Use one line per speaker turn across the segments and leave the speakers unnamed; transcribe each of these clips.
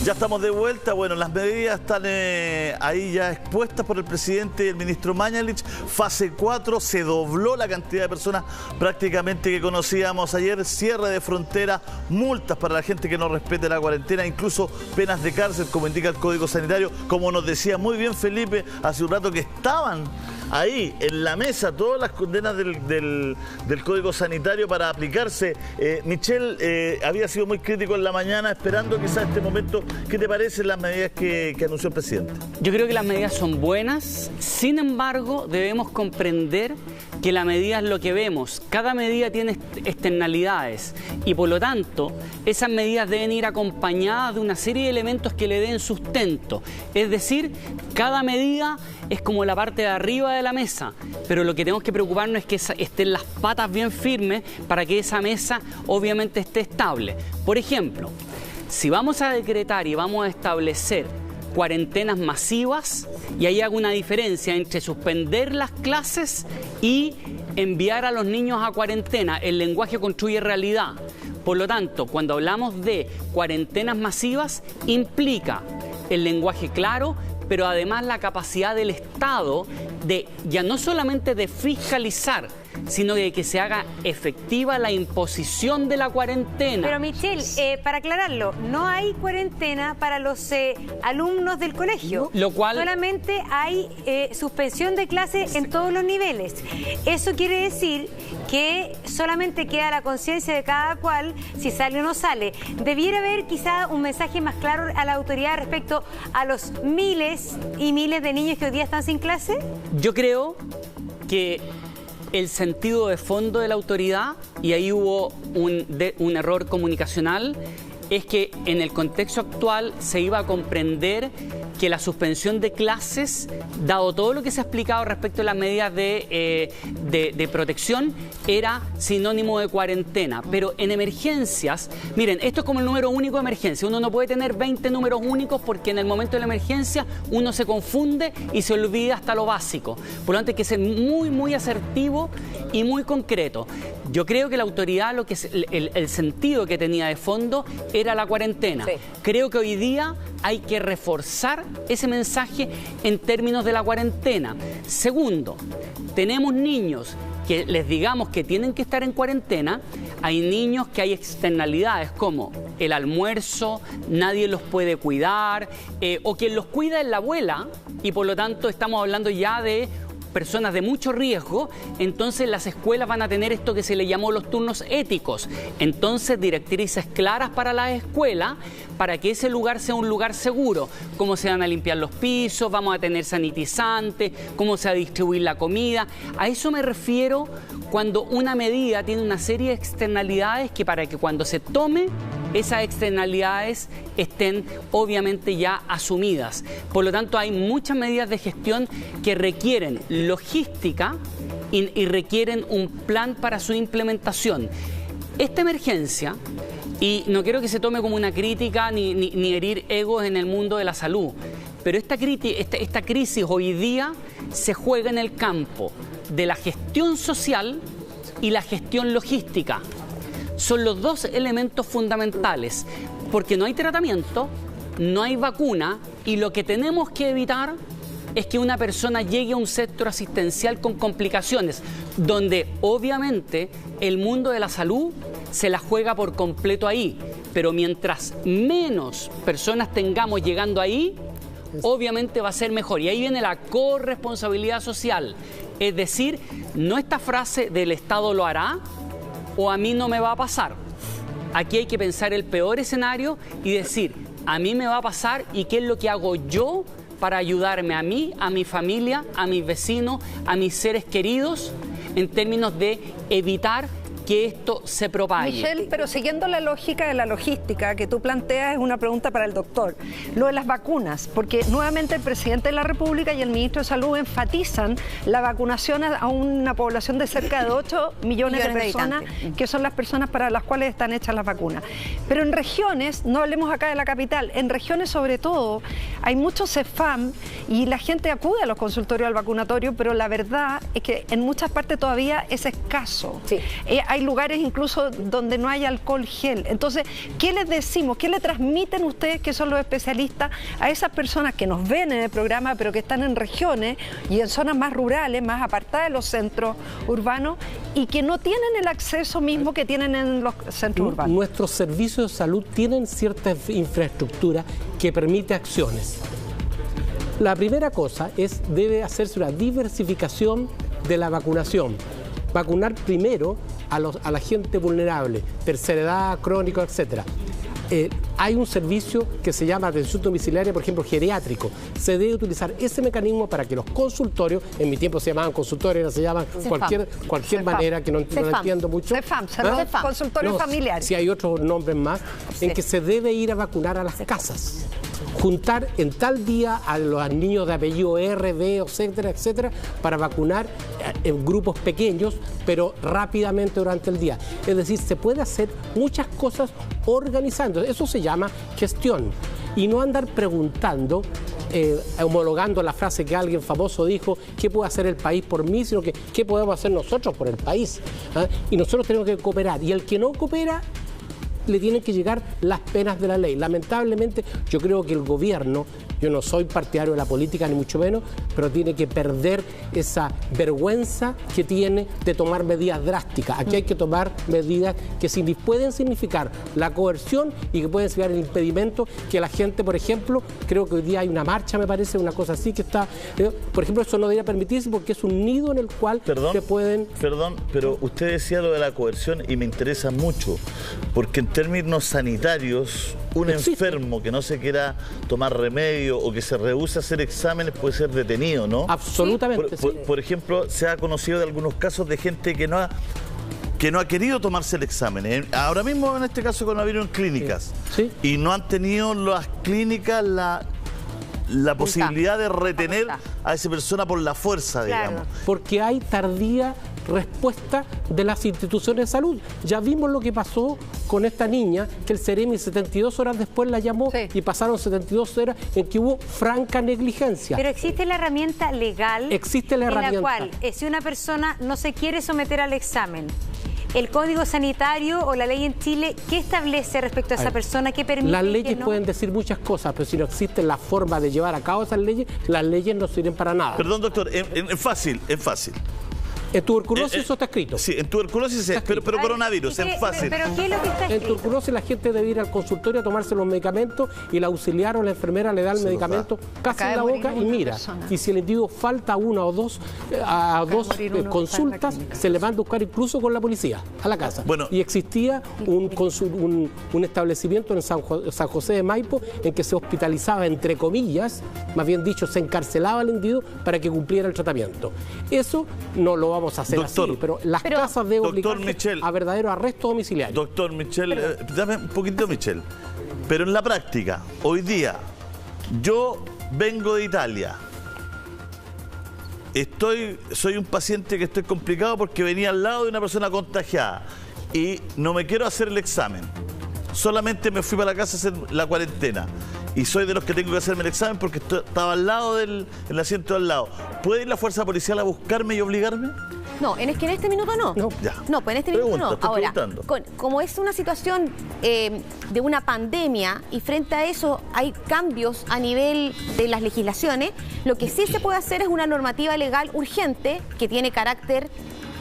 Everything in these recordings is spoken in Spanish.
Ya estamos de vuelta. Bueno, las medidas están ahí ya expuestas por el presidente y el ministro Mañalich. Fase 4, se dobló la cantidad de personas prácticamente que conocíamos ayer. Cierre de frontera, multas para la gente que no respete la cuarentena, incluso penas de cárcel, como indica el Código Sanitario. Como nos decía muy bien Felipe hace un rato, que estaban ahí en la mesa todas las condenas del Código Sanitario para aplicarse. Michelle había sido muy crítico en la mañana, esperando quizás este momento. ¿Qué te parecen las medidas que anunció el presidente?
Yo creo que las medidas son buenas, sin embargo debemos comprender que la medida es lo que vemos. Cada medida tiene externalidades y por lo tanto esas medidas deben ir acompañadas de una serie de elementos que le den sustento. Es decir, cada medida es como la parte de arriba de la mesa, pero lo que tenemos que preocuparnos es que estén las patas bien firmes para que esa mesa obviamente esté estable. Por ejemplo, si vamos a decretar y vamos a establecer cuarentenas masivas, y ahí hago una diferencia entre suspender las clases y enviar a los niños a cuarentena. El lenguaje construye realidad. Por lo tanto, cuando hablamos de cuarentenas masivas, implica el lenguaje claro, pero además la capacidad del Estado de ya no solamente de fiscalizar, sino de que se haga efectiva la imposición de la cuarentena.
Pero Michelle, para aclararlo, no hay cuarentena para los alumnos del colegio.
Lo cual...
Solamente hay suspensión de clases en todos los niveles. Eso quiere decir que solamente queda la conciencia de cada cual si sale o no sale. Debiera haber quizá un mensaje más claro a la autoridad respecto a los miles y miles de niños que hoy día están sin clase.
Yo creo que el sentido de fondo de la autoridad, y ahí hubo un error comunicacional, es que en el contexto actual se iba a comprender que la suspensión de clases, dado todo lo que se ha explicado respecto a las medidas de protección, era sinónimo de cuarentena. Pero en emergencias, miren, esto es como el número único de emergencia. Uno no puede tener 20 números únicos porque en el momento de la emergencia uno se confunde y se olvida hasta lo básico. Por lo tanto, hay que ser muy, muy asertivo y muy concreto. Yo creo que la autoridad, el sentido que tenía de fondo era la cuarentena. Sí. Creo que hoy día hay que reforzar ese mensaje en términos de la cuarentena. Segundo, tenemos niños que les digamos que tienen que estar en cuarentena. Hay niños que hay externalidades como el almuerzo, nadie los puede cuidar, o quien los cuida es la abuela, y por lo tanto estamos hablando ya de personas de mucho riesgo. Entonces las escuelas van a tener esto que se le llamó los turnos éticos. Entonces directrices claras para las escuelas para que ese lugar sea un lugar seguro. Cómo se van a limpiar los pisos, vamos a tener sanitizantes, cómo se va a distribuir la comida. A eso me refiero cuando una medida tiene una serie de externalidades que para que cuando se tome esas externalidades estén obviamente ya asumidas. Por lo tanto, hay muchas medidas de gestión que requieren logística y requieren un plan para su implementación. Esta emergencia, y no quiero que se tome como una crítica ni herir egos en el mundo de la salud, pero esta crisis hoy día se juega en el campo de la gestión social y la gestión logística. Son los dos elementos fundamentales, porque no hay tratamiento, no hay vacuna, y lo que tenemos que evitar es que una persona llegue a un sector asistencial con complicaciones, donde obviamente el mundo de la salud se la juega por completo ahí, pero mientras menos personas tengamos llegando ahí, obviamente va a ser mejor. Y ahí viene la corresponsabilidad social, es decir, no esta frase del Estado lo hará o a mí no me va a pasar. Aquí hay que pensar el peor escenario y decir, a mí me va a pasar y qué es lo que hago yo para ayudarme a mí, a mi familia, a mis vecinos, a mis seres queridos, en términos de evitar que esto se propague.
Michelle, pero siguiendo la lógica de la logística que tú planteas, es una pregunta para el doctor. Lo de las vacunas, porque nuevamente el presidente de la República y el ministro de Salud enfatizan la vacunación a una población de cerca de 8 millones de personas, que son las personas para las cuales están hechas las vacunas. Pero en regiones, no hablemos acá de la capital, en regiones sobre todo, hay mucho CEFAM y la gente acude a los consultorios al vacunatorio, pero la verdad es que en muchas partes todavía es escaso.
Sí.
hay lugares incluso donde no hay alcohol gel. Entonces, ¿qué les decimos? ¿Qué le transmiten ustedes, que son los especialistas, a esas personas que nos ven en el programa, pero que están en regiones y en zonas más rurales, más apartadas de los centros urbanos, y que no tienen el acceso mismo que tienen en los centros urbanos?
Nuestros servicios de salud tienen cierta infraestructura que permite acciones. La primera cosa es, debe hacerse una diversificación de la vacunación. Vacunar primero a la gente vulnerable, tercera edad, crónico, etc. Hay un servicio que se llama atención domiciliaria, por ejemplo, geriátrico. Se debe utilizar ese mecanismo para que los consultorios, en mi tiempo se llamaban consultorios, ahora se llaman cualquier manera, que no entiendo mucho.
CEFAM, consultorios familiares.
Si hay otros nombres más, en que se debe ir a vacunar a las casas. Juntar en tal día a los niños de apellido R, B, etcétera, etcétera, para vacunar en grupos pequeños, pero rápidamente durante el día. Es decir, se puede hacer muchas cosas organizando. Eso se llama gestión. Y no andar preguntando, homologando la frase que alguien famoso dijo, ¿qué puede hacer el país por mí? Sino que, ¿qué podemos hacer nosotros por el país? ¿Ah? Y nosotros tenemos que cooperar. Y el que no coopera, le tienen que llegar las penas de la ley. Lamentablemente, yo creo que el gobierno, yo no soy partidario de la política ni mucho menos, pero tiene que perder esa vergüenza que tiene de tomar medidas drásticas. Aquí hay que tomar medidas que pueden significar la coerción y que pueden significar el impedimento que la gente, por ejemplo, creo que hoy día hay una marcha, me parece, una cosa así que está, por ejemplo, eso no debería permitirse porque es un nido en el cual se pueden...
Perdón, pero usted decía lo de la coerción y me interesa mucho, porque en términos sanitarios, un enfermo que no se quiera tomar remedio o que se rehúse a hacer exámenes puede ser detenido, ¿no?
Absolutamente.
Por ejemplo, se ha conocido de algunos casos de gente que no ha querido tomarse el examen. Ahora mismo, en este caso, coronavirus en clínicas.
Sí.
Y no han tenido las clínicas la posibilidad de retener a esa persona por la fuerza, digamos.
Porque hay tardía respuesta de las instituciones de salud. Ya vimos lo que pasó con esta niña, que el Ceremi 72 horas después la llamó y pasaron 72 horas en que hubo franca negligencia.
Pero existe la herramienta legal
en
la cual, si una persona no se quiere someter al examen, el Código Sanitario o la ley en Chile, ¿qué establece respecto a esa persona? ¿Qué permite?
Las leyes pueden decir muchas cosas, pero si no existe la forma de llevar a cabo esas leyes, las leyes no sirven para nada.
Perdón, doctor, es fácil.
En tuberculosis eso está escrito.
Sí, en tuberculosis pero coronavirus, es fácil.
Pero ¿qué es lo que está escrito?
En tuberculosis la gente debe ir al consultorio a tomarse los medicamentos y la auxiliar o la enfermera le da el medicamento casi en la boca y mira. Y si el individuo falta una o dos consultas, se le van a buscar incluso con la policía a la casa.
Bueno.
Y existía un establecimiento en San José de Maipo en que se hospitalizaba, entre comillas, más bien dicho, se encarcelaba al individuo para que cumpliera el tratamiento. Eso no lo vamos a hacer así, pero las casas deben obligarse a verdadero arresto domiciliario.
Doctor Michel, dame un poquito, Michel. Pero en la práctica, hoy día, yo vengo de Italia. Soy un paciente que estoy complicado porque venía al lado de una persona contagiada y no me quiero hacer el examen. Solamente me fui para la casa a hacer la cuarentena. Y soy de los que tengo que hacerme el examen porque estaba al lado del asiento de al lado. ¿Puede ir la fuerza policial a buscarme y obligarme?
No, en este minuto no. No, pues en este minuto no. Ahora, como es una situación de una pandemia y frente a eso hay cambios a nivel de las legislaciones, lo que sí se puede hacer es una normativa legal urgente que tiene carácter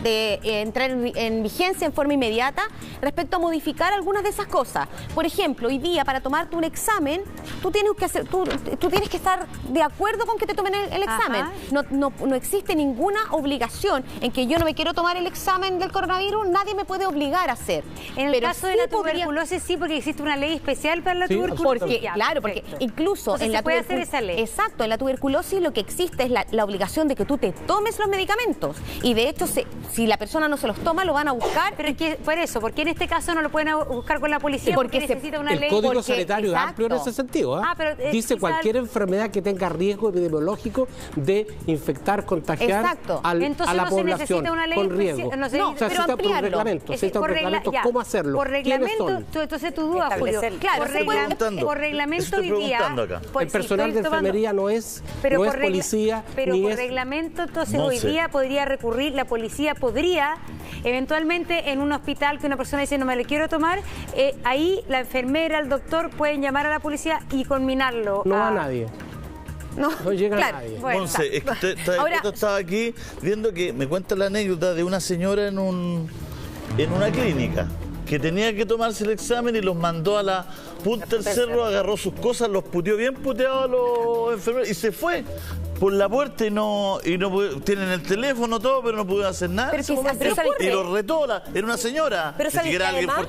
de entrar en vigencia en forma inmediata respecto a modificar algunas de esas cosas. Por ejemplo, hoy día para tomarte un examen, tú tienes que estar de acuerdo con que te tomen el examen. No existe ninguna obligación en que yo no me quiero tomar el examen del coronavirus, nadie me puede obligar a hacer.
En el caso de la tuberculosis sí, porque existe una ley especial para la tuberculosis.
Porque incluso en la
puede hacer esa ley.
Exacto, en la tuberculosis lo que existe es la obligación de que tú te tomes los medicamentos y de hecho si la persona no se los toma, lo van a buscar.
Pero es que, por eso, ¿por qué en este caso no lo pueden buscar con la policía?
Porque
necesita una ley.
El Código Sanitario es amplio en ese sentido. Dice cualquier enfermedad que tenga riesgo epidemiológico de infectar, contagiar a la población con riesgo.
No, se necesita
por reglamento. ¿Cómo hacerlo?
Por reglamento, entonces tu duda, Julio.
Claro,
por reglamento hoy día.
El personal de enfermería no es policía.
Pero por reglamento, entonces hoy día podría recurrir, la policía podría, eventualmente en un hospital que una persona dice no me le quiero tomar, ahí la enfermera, el doctor pueden llamar a la policía y culminarlo.
No va nadie. No llega nadie.
Bueno, Monse, es que ahora, estaba aquí viendo que me cuenta la anécdota de una señora en una clínica que tenía que tomarse el examen y los mandó a la punta del cerro, agarró sus cosas, los puteó bien puteados a los enfermeros y se fue por la puerta y no tienen el teléfono todo, pero no pudieron hacer nada. Y lo retó, era una señora.
Pero
que
que además,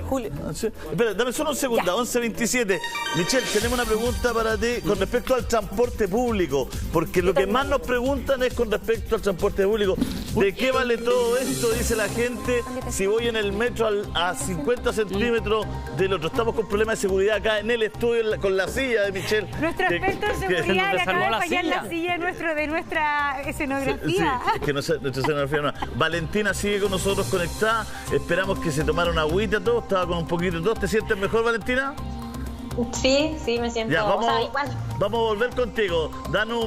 Julio. Espera, dame solo un segundo, 11:27. Michelle, tenemos una pregunta para ti con respecto al transporte público, porque lo que más nos preguntan es con respecto al transporte público. ¿De qué vale todo esto? Dice la gente, si voy en el metro a 50 centímetros del otro. Estamos con problemas de seguridad acá en el estudio con la silla de Michelle.
Nuestro experto en seguridad le acaba de fallar la silla de nuestra escenografía.
Sí, que nuestra escenografía no. Valentina sigue con nosotros conectada. Esperamos que se tomara una agüita todo. Estaba con un poquito de tos. ¿Te sientes mejor, Valentina?
Sí, me siento.
Ya, vamos a volver contigo. Danos un